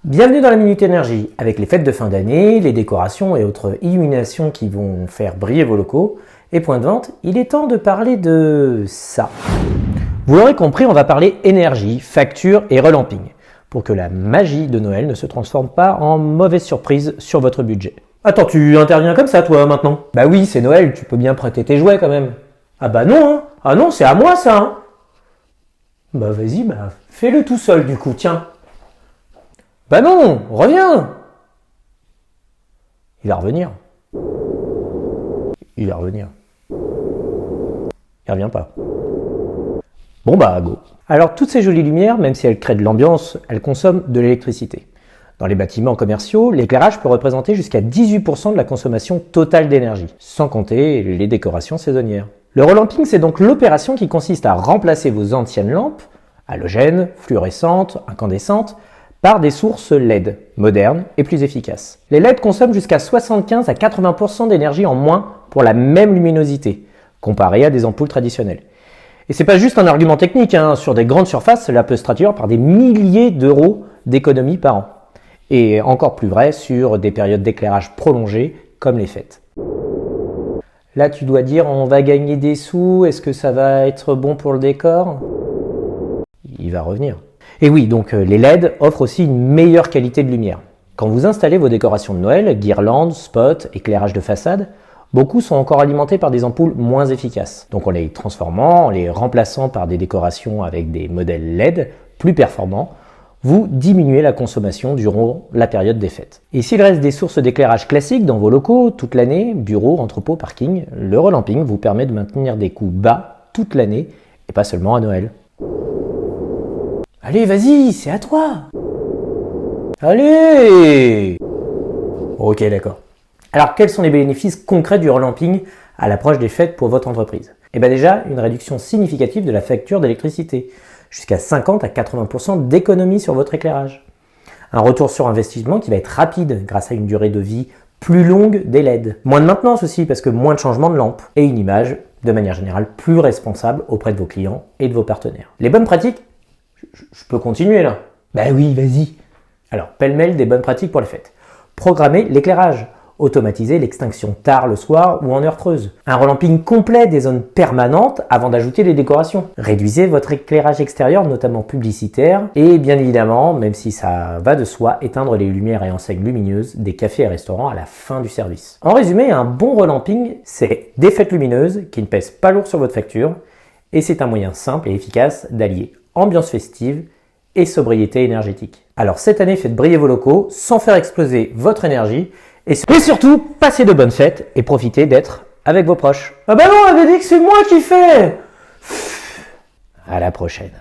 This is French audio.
Bienvenue dans la Minute Énergie. Avec les fêtes de fin d'année, les décorations et autres illuminations qui vont faire briller vos locaux et points de vente, il est temps de parler de ça. Vous l'aurez compris, on va parler énergie, facture et relamping pour que la magie de Noël ne se transforme pas en mauvaise surprise sur votre budget. Attends, tu interviens comme ça toi maintenant? Bah oui, c'est Noël, tu peux bien prêter tes jouets quand même. Ah bah non, hein. Ah non, c'est à moi ça, hein. Bah vas-y, fais-le tout seul du coup, tiens. Bah non, reviens. Il va revenir. Il va revenir. Il revient pas. Bon bah go. Alors toutes ces jolies lumières, même si elles créent de l'ambiance, elles consomment de l'électricité. Dans les bâtiments commerciaux, l'éclairage peut représenter jusqu'à 18% de la consommation totale d'énergie, sans compter les décorations saisonnières. Le relamping, c'est donc l'opération qui consiste à remplacer vos anciennes lampes, halogènes, fluorescentes, incandescentes, par des sources LED, modernes et plus efficaces. Les LED consomment jusqu'à 75 à 80% d'énergie en moins pour la même luminosité, comparé à des ampoules traditionnelles. Et c'est pas juste un argument technique, hein. Sur des grandes surfaces, cela peut se traduire par des milliers d'euros d'économie par an. Et encore plus vrai sur des périodes d'éclairage prolongées comme les fêtes. Là, tu dois dire, on va gagner des sous, est-ce que ça va être bon pour le décor? Il va revenir. Et oui, donc les LED offrent aussi une meilleure qualité de lumière. Quand vous installez vos décorations de Noël, guirlandes, spots, éclairage de façade, beaucoup sont encore alimentés par des ampoules moins efficaces. Donc en les transformant, en les remplaçant par des décorations avec des modèles LED plus performants, vous diminuez la consommation durant la période des fêtes. Et s'il reste des sources d'éclairage classiques dans vos locaux toute l'année, bureaux, entrepôts, parking, le relamping vous permet de maintenir des coûts bas toute l'année et pas seulement à Noël. Allez, vas-y, c'est à toi. Allez. Ok, d'accord. Alors, quels sont les bénéfices concrets du relamping à l'approche des fêtes pour votre entreprise? Eh bien déjà, une réduction significative de la facture d'électricité, jusqu'à 50 à 80% d'économie sur votre éclairage. Un retour sur investissement qui va être rapide grâce à une durée de vie plus longue des LED. Moins de maintenance aussi parce que moins de changements de lampe. Et une image, de manière générale, plus responsable auprès de vos clients et de vos partenaires. Les bonnes pratiques, je peux continuer là? Bah oui, vas-y. Alors, pêle-mêle des bonnes pratiques pour les fêtes. Programmer l'éclairage. Automatiser l'extinction tard le soir ou en heure creuse. Un relamping complet des zones permanentes avant d'ajouter les décorations. Réduisez votre éclairage extérieur, notamment publicitaire. Et bien évidemment, même si ça va de soi, éteindre les lumières et enseignes lumineuses des cafés et restaurants à la fin du service. En résumé, un bon relamping, c'est des fêtes lumineuses qui ne pèsent pas lourd sur votre facture. Et c'est un moyen simple et efficace d'allier ambiance festive et sobriété énergétique. Alors cette année, faites briller vos locaux sans faire exploser votre énergie et surtout, passez de bonnes fêtes et profitez d'être avec vos proches. Ah bah non, on avait dit que c'est moi qui fais. À la prochaine.